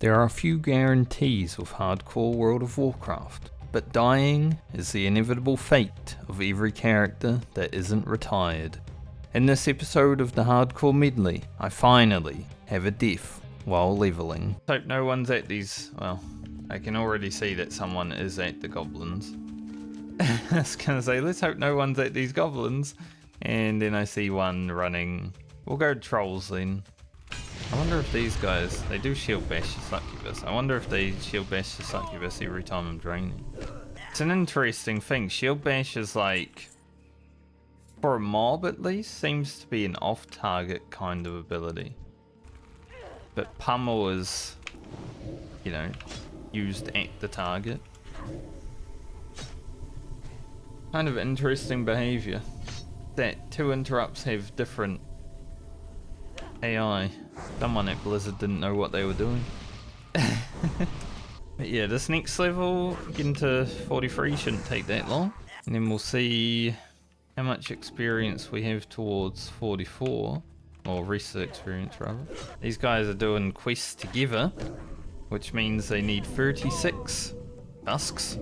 There are few guarantees with hardcore World of Warcraft, but dying is the inevitable fate of every character that isn't retired. In this episode of the Hardcore Medley, I finally have a death while leveling. Hope no one's at these, well, I can already see that someone is at the goblins. I was gonna say, let's hope no one's at these goblins. And then I see one running. We'll go trolls then. I wonder if these guys, they do shield bash the succubus. I wonder if they shield bash the succubus every time I'm draining. It's an interesting thing. Shield bash is like, for a mob at least, seems to be an off-target kind of ability. But pummel is, you know, used at the target. Kind of interesting behavior. That two interrupts have different AI. Someone at Blizzard didn't know what they were doing. But yeah, this next level, getting to 43 shouldn't take that long. And then we'll see how much experience we have towards 44. Or rest of the experience rather. These guys are doing quests together, which means they need 36 tusks.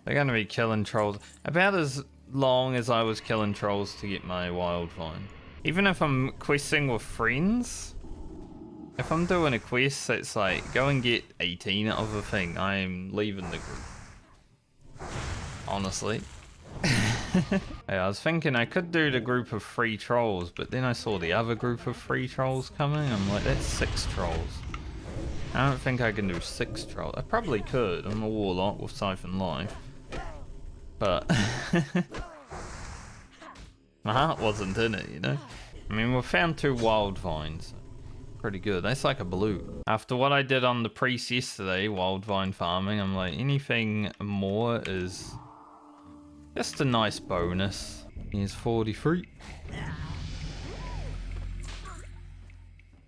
They're going to be killing trolls about as long as I was killing trolls to get my wild vine. Even if I'm questing with friends, if I'm doing a quest that's like go and get 18 of a thing, I'm leaving the group. Honestly. Yeah, I was thinking I could do the group of 3 trolls, but then I saw the other group of 3 trolls coming. I'm like, that's 6 trolls. I don't think I can do 6 trolls. I probably could. I'm a warlock with Siphon Life. But my heart wasn't in it, you know? I mean, we found 2 wild vines. Pretty good. That's like a blue. After what I did on the priest yesterday, wild vine farming, I'm like, anything more is just a nice bonus. Here's 43.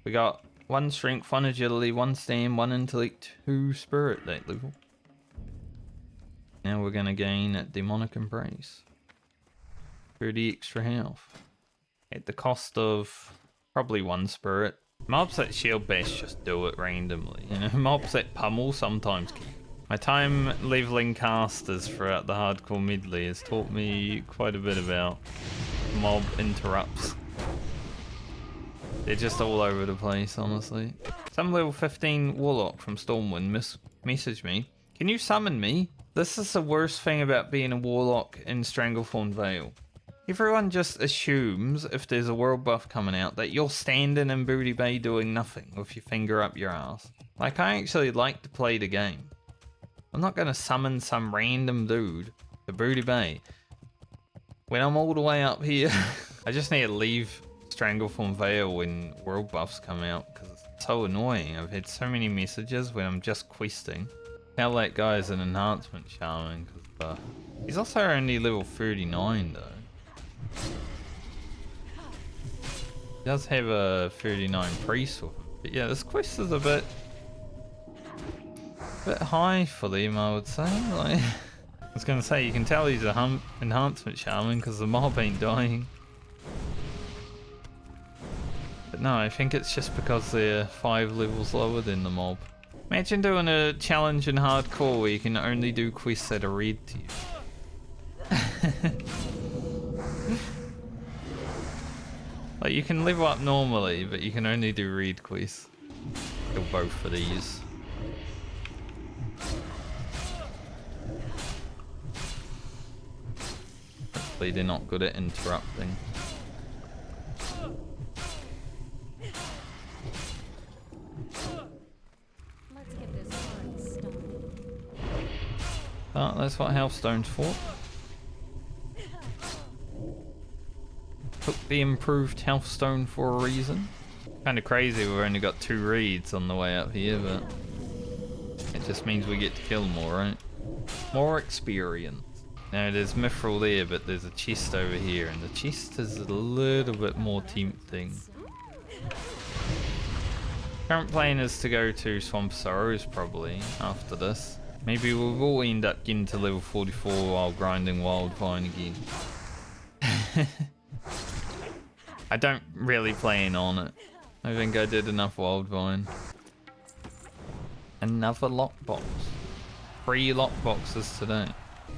We got 1 strength, 1 agility, 1 stam, 1 intellect, 2 spirit that level. Now we're gonna gain a demonic embrace. 30 extra health. At the cost of probably 1 spirit. Mobs that shield bash just do it randomly. You know, mobs that pummel sometimes can. My time leveling casters throughout the Hardcore Medley has taught me quite a bit about mob interrupts. They're just all over the place, honestly. Some level 15 warlock from Stormwind messaged me. Can you summon me? This is the worst thing about being a warlock in Stranglethorn Vale. Everyone just assumes if there's a world buff coming out that you're standing in Booty Bay doing nothing with your finger up your ass. Like, I actually like to play the game. I'm not going to summon some random dude to Booty Bay when I'm all the way up here. I just need to leave Stranglethorn Vale when world buffs come out because it's so annoying. I've had so many messages when I'm just questing. Tell that guy's an enhancement shaman because he's also only level 39 though. He does have a 39 priest with him. But yeah, this quest is a bit high for them, I would say. Like, I was going to say, you can tell he's a enhancement shaman because the mob ain't dying. But no, I think it's just because they're 5 levels lower than the mob. Imagine doing a challenge in hardcore where you can only do quests that are red to you. Like, you can level up normally, but you can only do red quests. Kill both of these. Hopefully they're not good at interrupting. Oh, that's what Healthstone's for. Took the improved Healthstone for a reason. Kind of crazy we've only got 2 reeds on the way up here, but it just means we get to kill more, right? More experience. Now there's Mithril there, but there's a chest over here, and the chest is a little bit more tempting. Current plan is to go to Swamp Sorrows probably after this. Maybe we will end up getting to level 44 while grinding Wild Vine again. I don't really plan on it. I think I did enough wild vine. Another lockbox. 3 lockboxes today.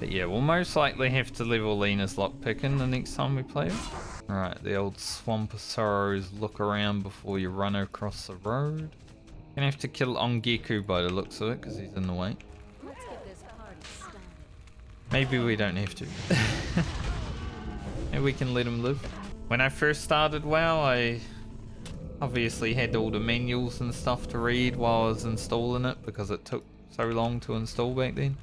But yeah, we'll most likely have to level Lena's lockpicking the next time we play it. Alright, the old Swamp of Sorrows, look around before you run across the road. Gonna have to kill Ongeku by the looks of it, because he's in the way. Maybe we don't have to. Maybe we can let him live. When I first started WoW, I obviously had all the manuals and stuff to read while I was installing it, because it took so long to install back then.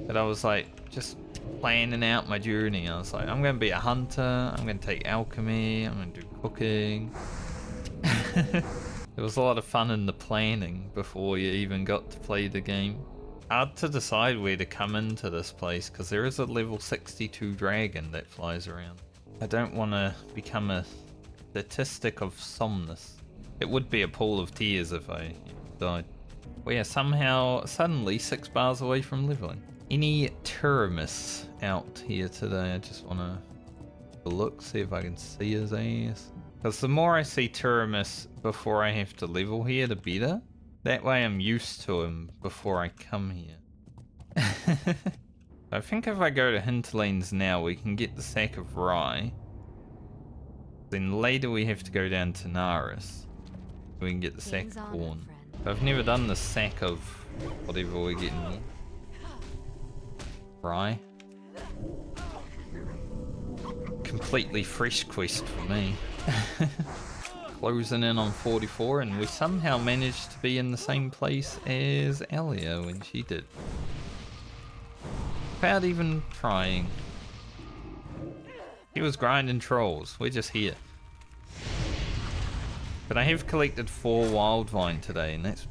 But I was like, just planning out my journey. I was like, I'm going to be a hunter, I'm going to take alchemy, I'm going to do cooking. There was a lot of fun in the planning before you even got to play the game. Hard to decide where to come into this place, because there is a level 62 dragon that flies around. I don't want to become a statistic of somnus. It would be a pool of tears if I died. We are somehow suddenly 6 bars away from leveling. Any tourists out here today? I just want to look, see if I can see his ass. Because the more I see tourists before I have to level here, the better. That way I'm used to him before I come here. I think if I go to Hinterlands now, we can get the sack of rye. Then later we have to go down to Naris. We can get the sack of corn. I've never done the sack of whatever we're getting here. Rye. Completely fresh quest for me. Closing in on 44, and we somehow managed to be in the same place as Alia when she did. Without even trying. He was grinding trolls, we're just here. But I have collected 4 wildvine today, and that's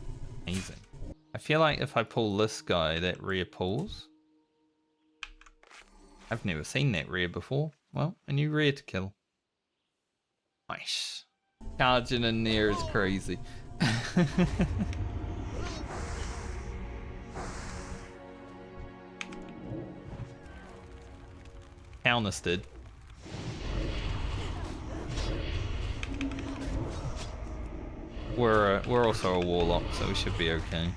amazing. I feel like if I pull this guy, that rare pulls. I've never seen that rare before. Well, a new rare to kill. Nice. Charging in there is crazy. Countess did. We're also a warlock, so we should be okay.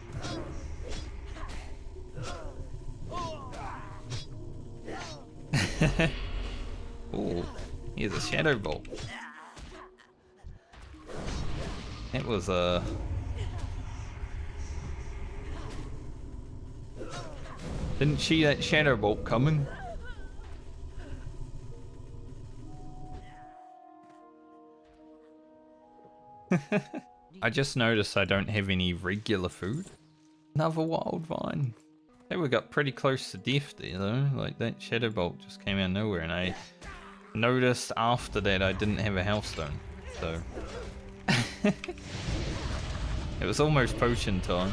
Ooh, here's a shadow bolt. It was a... Didn't see that shadow bolt coming. I just noticed I don't have any regular food. Another wild vine. I think we got pretty close to death there though. Like that shadow bolt just came out of nowhere, and I noticed after that I didn't have a hellstone. So it was almost potion time.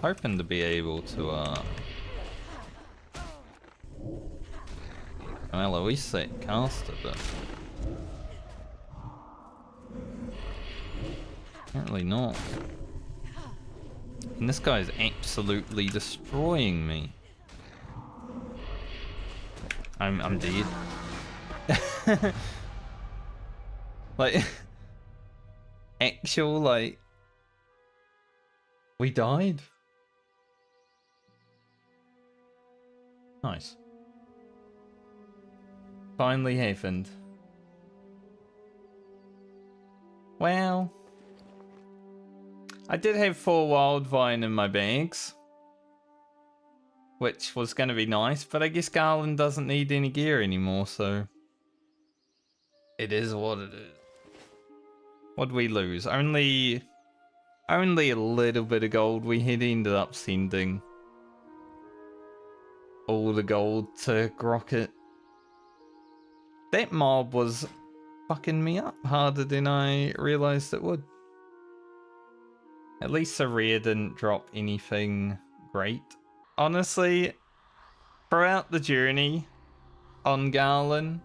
Hoping to be able to well, at least that caster, but apparently not. And this guy is absolutely destroying me. I'm dead. Like actual, like, we died. Nice. Finally happened. Well, I did have 4 wildvine in my bags, which was going to be nice, but I guess Garland doesn't need any gear anymore, so it is what it is. What'd we lose? Only a little bit of gold. We had ended up sending all the gold to Grocket. That mob was fucking me up harder than I realised it would. At least the rare didn't drop anything great. Honestly, throughout the journey on Garland,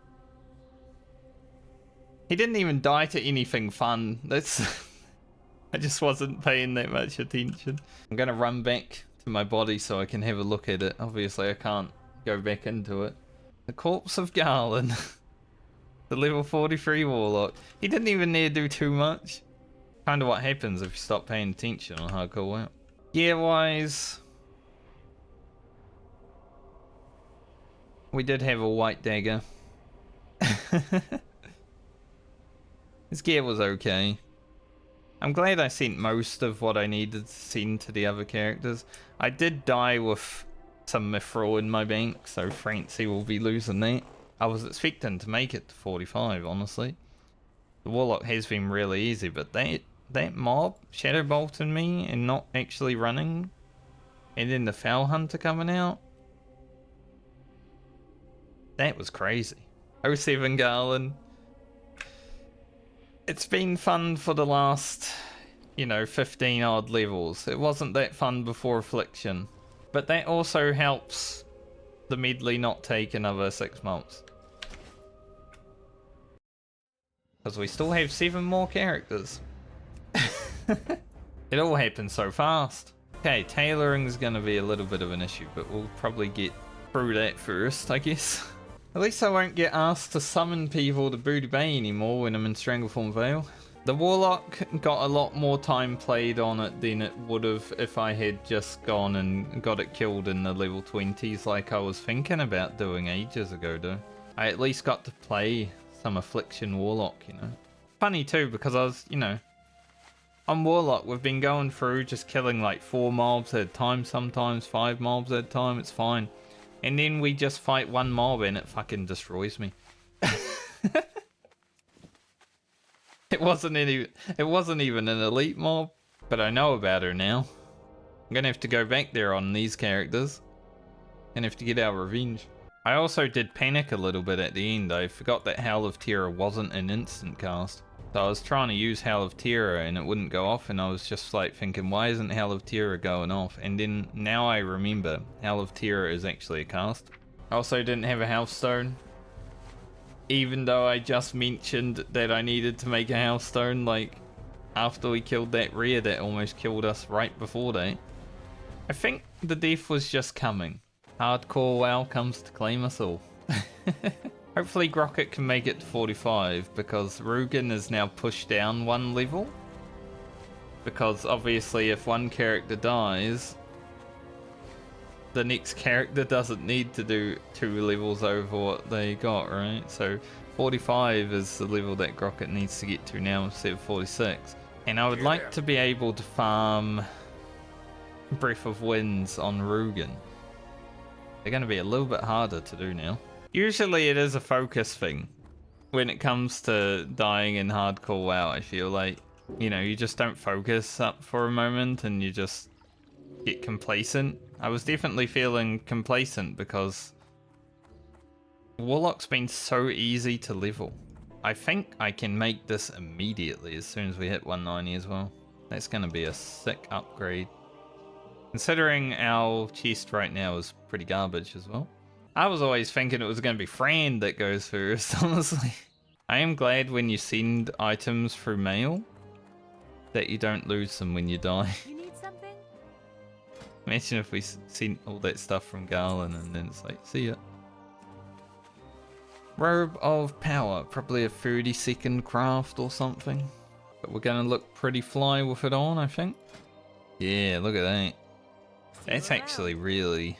he didn't even die to anything fun. I just wasn't paying that much attention. I'm gonna run back to my body so I can have a look at it. Obviously I can't go back into it. The corpse of Garland. The level 43 warlock. He didn't even need to do too much. Kind of what happens if you stop paying attention on Hardcore WoW. Gear wise, we did have a white dagger. His gear was okay. I'm glad I sent most of what I needed to send to the other characters. I did die with some mithril in my bank, so Francie will be losing that. I was expecting to make it to 45, honestly. The warlock has been really easy, but that mob shadow bolting me and not actually running, and then the foul hunter coming out, that was crazy. 07 Garland. It's been fun for the last, 15 odd levels. It wasn't that fun before Affliction, but that also helps the medley not take another 6 months. Because we still have 7 more characters. It all happened so fast. Okay, tailoring's gonna be a little bit of an issue, but we'll probably get through that first, I guess. At least I won't get asked to summon people to Booty Bay anymore when I'm in Strangleform Vale. The Warlock got a lot more time played on it than it would have if I had just gone and got it killed in the level 20s like I was thinking about doing ages ago though. I at least got to play some Affliction Warlock, Funny too, because I was, on Warlock we've been going through just killing like 4 mobs at a time, sometimes 5 mobs at a time, it's fine. And then we just fight one mob and it fucking destroys me. It wasn't even an elite mob, but I know about her now. I'm gonna have to go back there on these characters and have to get our revenge. I also did panic a little bit at the end. I forgot that Howl of Terror wasn't an instant cast. So I was trying to use Howl of Terror and it wouldn't go off, and I was just like thinking, why isn't Howl of Terror going off? And then now I remember Howl of Terror is actually a cast. I also didn't have a Healthstone, even though I just mentioned that I needed to make a Healthstone like after we killed that rare that almost killed us right before that. I think the death was just coming. Hardcore WoW comes to claim us all. Hopefully Grocket can make it to 45 because Rugen is now pushed down 1 level. Because obviously if one character dies, the next character doesn't need to do 2 levels over what they got, right? So 45 is the level that Grocket needs to get to now instead of 46. And I would like to be able to farm Breath of Winds on Rugen. They're going to be a little bit harder to do now. Usually it is a focus thing when it comes to dying in Hardcore WoW. I feel like, you just don't focus up for a moment and you just get complacent. I was definitely feeling complacent because Warlock's been so easy to level. I think I can make this immediately as soon as we hit 190 as well. That's going to be a sick upgrade. Considering our chest right now is pretty garbage as well. I was always thinking it was going to be Fran that goes first, honestly. I am glad when you send items through mail that you don't lose them when you die. You need something? Imagine if we sent all that stuff from Garland and then it's like, see ya. Robe of Power, probably a 30-second craft or something. But we're going to look pretty fly with it on, I think. Yeah, look at that. That's actually really...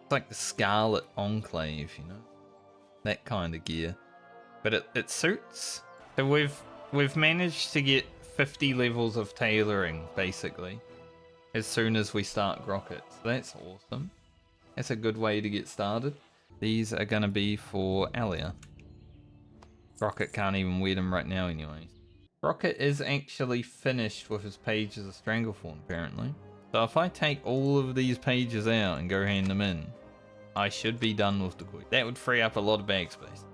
It's like the Scarlet Enclave, that kind of gear. But it suits. So we've managed to get 50 levels of tailoring, basically, as soon as we start Grocket. So that's awesome. That's a good way to get started. These are going to be for Alia. Grocket can't even wear them right now anyway. Grocket is actually finished with his pages of Strangleform, apparently. So if I take all of these pages out and go hand them in, I should be done with the quest. That would free up a lot of bag space.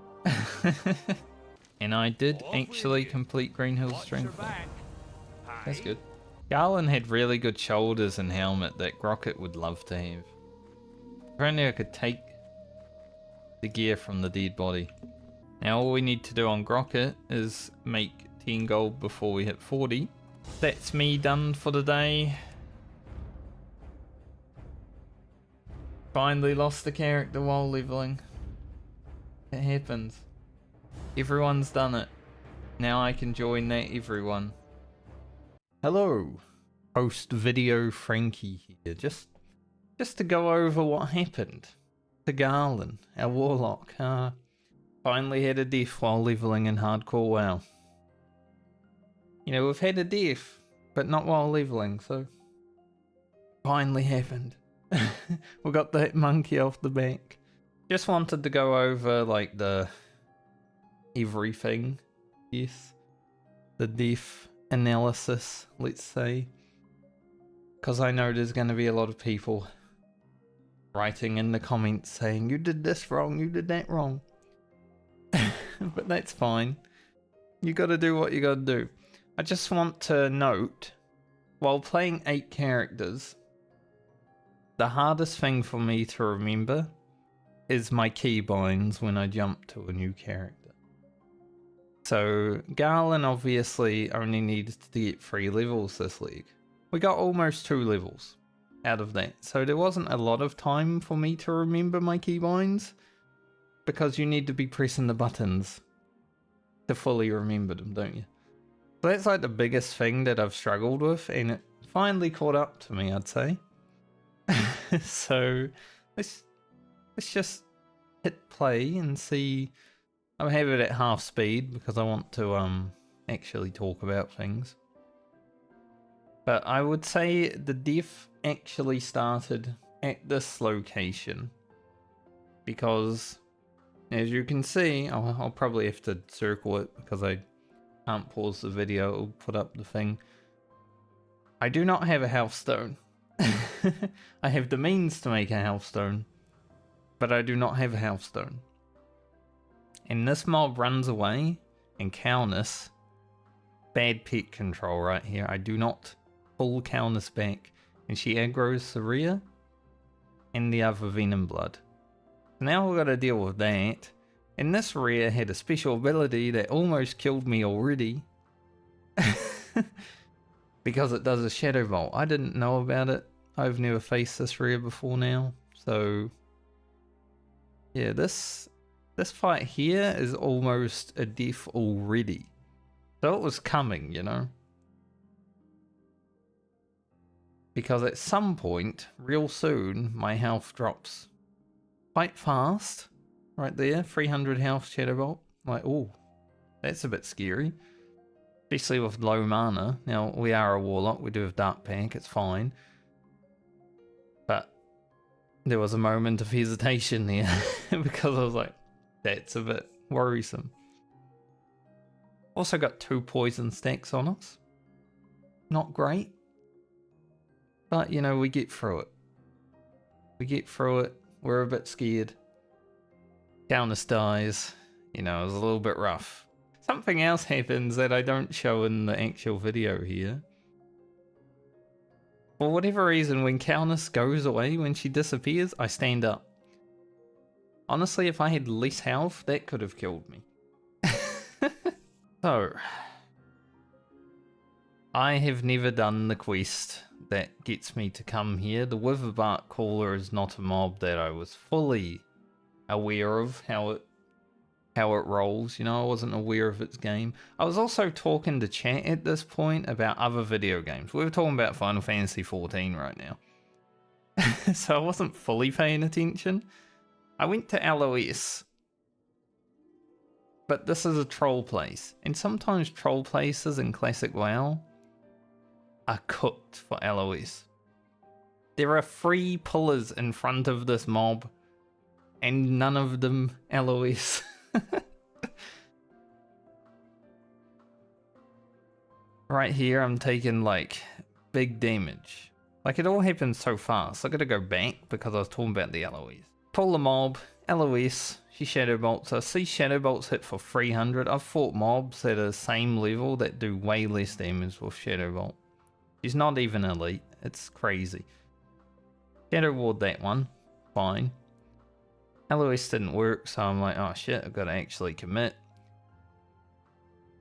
And I did actually complete Green Hills Strangleform. That's good. Garland had really good shoulders and helmet that Grocket would love to have. If only I could take the gear from the dead body. Now all we need to do on Grocket is make 10 gold before we hit 40. that's me done for the day. Finally lost the character while leveling. It happens. Everyone's done it. Now I can join that everyone. Hello, post video Frankie here. Just to go over what happened to Garland, our warlock. Finally had a death while leveling in Hardcore WoW. You know, we've had a death, but not while leveling, so finally happened. We got that monkey off the back. Just wanted to go over like the everything. Yes. The death analysis, let's say. Because I know there's going to be a lot of people writing in the comments saying, you did this wrong, you did that wrong. But that's fine. You gotta do what you gotta do. I just want to note, while playing 8 characters, the hardest thing for me to remember is my keybinds when I jump to a new character. So Garland obviously only needed to get 3 levels this league. We got almost 2 levels out of that. So there wasn't a lot of time for me to remember my keybinds, because you need to be pressing the buttons to fully remember them, don't you? So that's like the biggest thing that I've struggled with, and it finally caught up to me, I'd say. So let's just hit play and see. I'll have it at half speed because I want to actually talk about things. But I would say the death actually started at this location, because as you can see, I'll probably have to circle it because I can't pause the video, it'll put up the thing. I do not have a health stone. I have the means to make a health stone, but I do not have a health stone. And this mob runs away and Calnus, bad pet control right here. I do not pull Calnus back, and she aggroes Saria and the other Venom Blood. Now we've got to deal with that. And this rare had a special ability that almost killed me already. Because it does a Shadow Bolt. I didn't know about it. I've never faced this rare before now. So yeah, this fight here is almost a death already. So it was coming, you know. Because at some point, real soon, my health drops quite fast. Right there, 300 health Shadow Bolt. Like, oh, that's a bit scary. Especially with low mana. Now, we are a warlock, we do have Dark Pack, it's fine. But there was a moment of hesitation there. Because I was like, that's a bit worrisome. Also got 2 poison stacks on us. Not great. But, you know, we get through it. We get through it. We're a bit scared. Calnus dies. You know, it was a little bit rough. Something else happens that I don't show in the actual video here. For whatever reason, when Calnus goes away, when she disappears, I stand up. Honestly, if I had less health, that could have killed me. So, I have never done the quest that gets me to come here. The Witherbark Caller is not a mob that I was fully aware of how it rolls. You know, I wasn't aware of its game. I was also talking to chat at this point about other video games. We were talking about Final Fantasy XIV right now. So I wasn't fully paying attention. I went to LOS. But this is a troll place. And sometimes troll places in Classic WoW are cooked for LOS. There are 3 pillars in front of this mob, and none of them LOS. Right here, I'm taking like big damage. Like, it all happens so fast. I gotta go back because I was talking about the LOS. Pull the mob, LOS, she Shadow Bolts. I see Shadow Bolts hit for 300. I've fought mobs at the same level that do way less damage with Shadow Bolt. She's not even elite. It's crazy. Shadow Ward that one. Fine. LOS didn't work, so I'm like, oh shit, I've got to actually commit.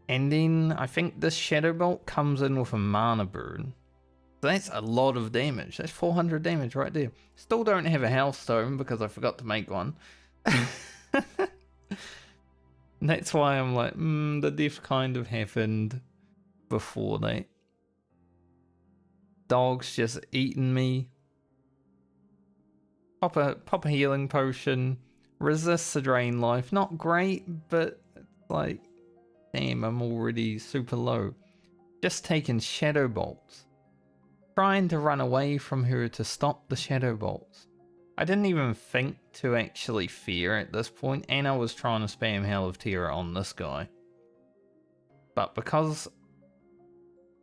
And then I think this Shadow Bolt comes in with a mana burn. So that's a lot of damage. That's 400 damage right there. Still don't have a health stone because I forgot to make one. That's why I'm like, the death kind of happened before that. Dog's just eating me. Pop a healing potion. Resists the drain life. Not great, but it's like, damn, I'm already super low. Just taking Shadow Bolts. Trying to run away from her to stop the Shadow Bolts. I didn't even think to actually fear at this point, and I was trying to spam Hell of Terror on this guy. But because,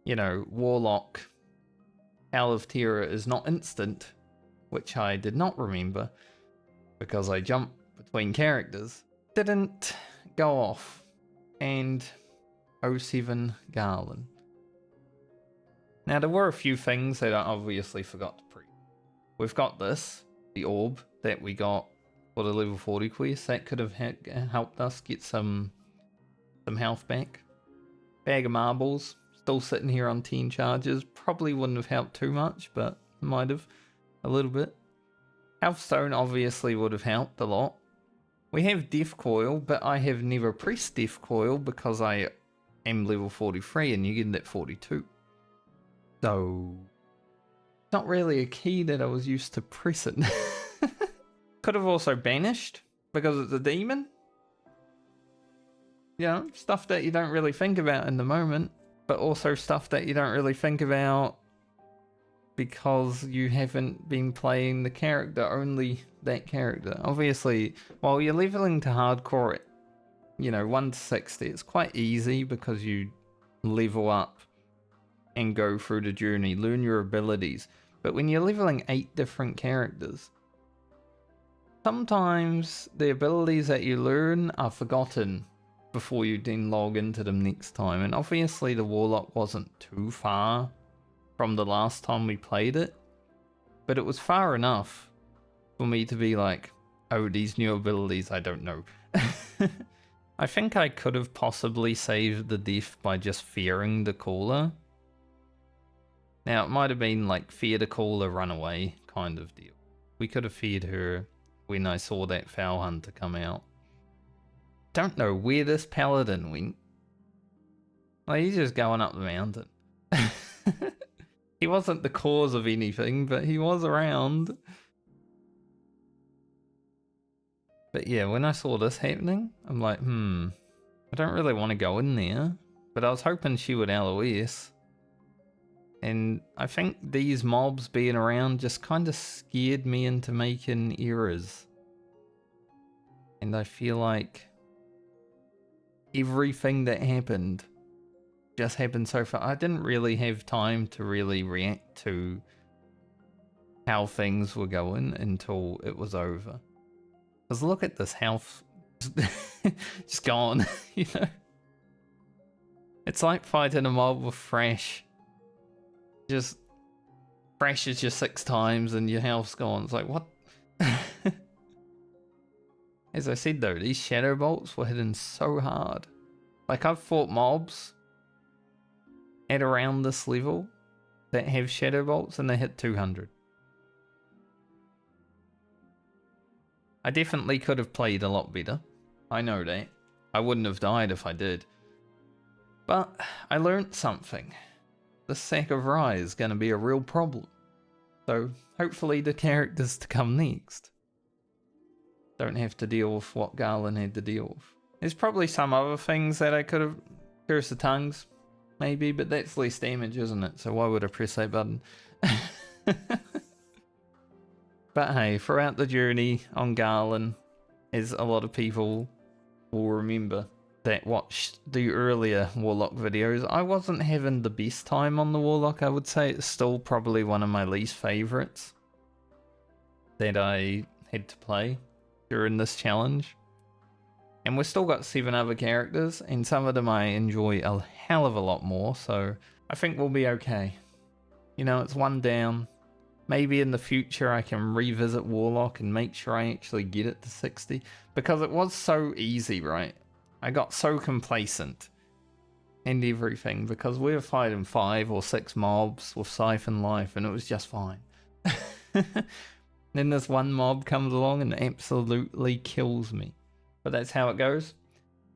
you know, Warlock Hell of Terror is not instant, which I did not remember because I jumped between characters, didn't go off. And 07 Garland. Now there were a few things that I obviously forgot to pre. We've got this, the orb that we got for the level 40 quest. That could have helped us get some health back. Bag of marbles, still sitting here on 10 charges. Probably wouldn't have helped too much, but might have a little bit. Health stone obviously would have helped a lot. We have Death Coil, but I have never pressed Death Coil because I am level 43 and you get it at 42. So, it's not really a key that I was used to pressing. Could have also banished because it's a demon. You know, stuff that you don't really think about in the moment, but also stuff that you don't really think about because you haven't been playing the character, only that character. Obviously, while you're leveling to hardcore, you know, 1 to 60, it's quite easy because you level up and go through the journey, learn your abilities. But when you're leveling 8 different characters, sometimes the abilities that you learn are forgotten before you then log into them next time. And obviously the Warlock wasn't too far from the last time we played it, but it was far enough for me to be like, oh, these new abilities, I don't know. I think I could have possibly saved the death by just fearing the caller. Now, it might have been like fear the caller, run away kind of deal. We could have feared her when I saw that Foul Hunter come out. Don't know where this paladin went. Like, he's just going up the mountain. He wasn't the cause of anything, but he was around. But yeah, when I saw this happening, I'm like, I don't really want to go in there. But I was hoping she would LOS. And I think these mobs being around just kind of scared me into making errors. And I feel like everything that happened just happened so far. I didn't really have time to really react to how things were going until it was over. Because look at this health. Just gone, you know? It's like fighting a mob with Thrash. Just thrashes you 6 times and your health's gone. It's like, what? As I said though, these Shadow Bolts were hitting so hard. Like, I've fought mobs at around this level that have Shadow Bolts and they hit 200. I definitely could have played a lot better. I know that. I wouldn't have died if I did. But I learnt something. The sack of rye is going to be a real problem. So hopefully the characters to come next don't have to deal with what Garland had to deal with. There's probably some other things that I could have... Curse the Tongues, maybe, but that's less damage, isn't it? So why would I press that button? But hey, throughout the journey on Garland, as a lot of people will remember that watched the earlier Warlock videos, I wasn't having the best time on the Warlock, I would say. It's still probably one of my least favourites that I had to play during this challenge. And we've still got 7 other characters, and some of them I enjoy a hell of a lot more, so I think we'll be okay. You know, it's 1 down. Maybe in the future I can revisit Warlock and make sure I actually get it to 60, because it was so easy, right? I got so complacent and everything, because we were fighting 5 or 6 mobs with Siphon Life and it was just fine. Then this one mob comes along and absolutely kills me. But that's how it goes.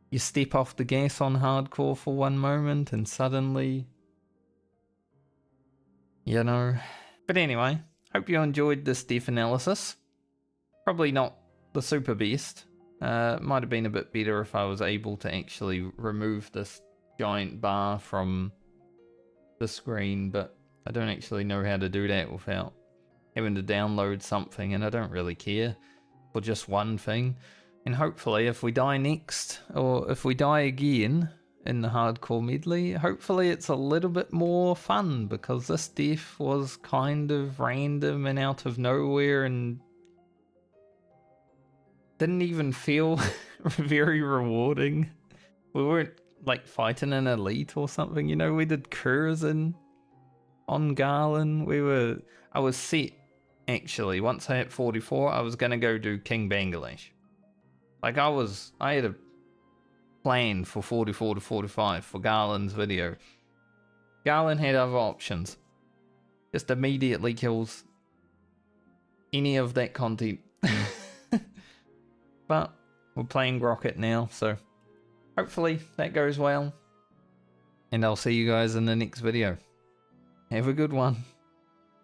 You step off the gas on hardcore for one moment and suddenly, you know. But anyway, hope you enjoyed this death analysis. Probably not the super best. Might have been a bit better if I was able to actually remove this giant bar from the screen, but I don't actually know how to do that without having to download something, and I don't really care for just one thing. And hopefully if we die next, or if we die again in the Hardcore Medley, hopefully it's a little bit more fun, because this death was kind of random and out of nowhere and didn't even feel very rewarding. We weren't like fighting an elite or something, you know. We did cruising on Garland. I was set, actually. Once I hit 44, I was gonna go do King Bangladesh. Like I had a plan for 44 to 45 for Garland's video. Garland had other options. Just immediately kills any of that content. But we're playing Rocket now, so hopefully that goes well. And I'll see you guys in the next video. Have a good one.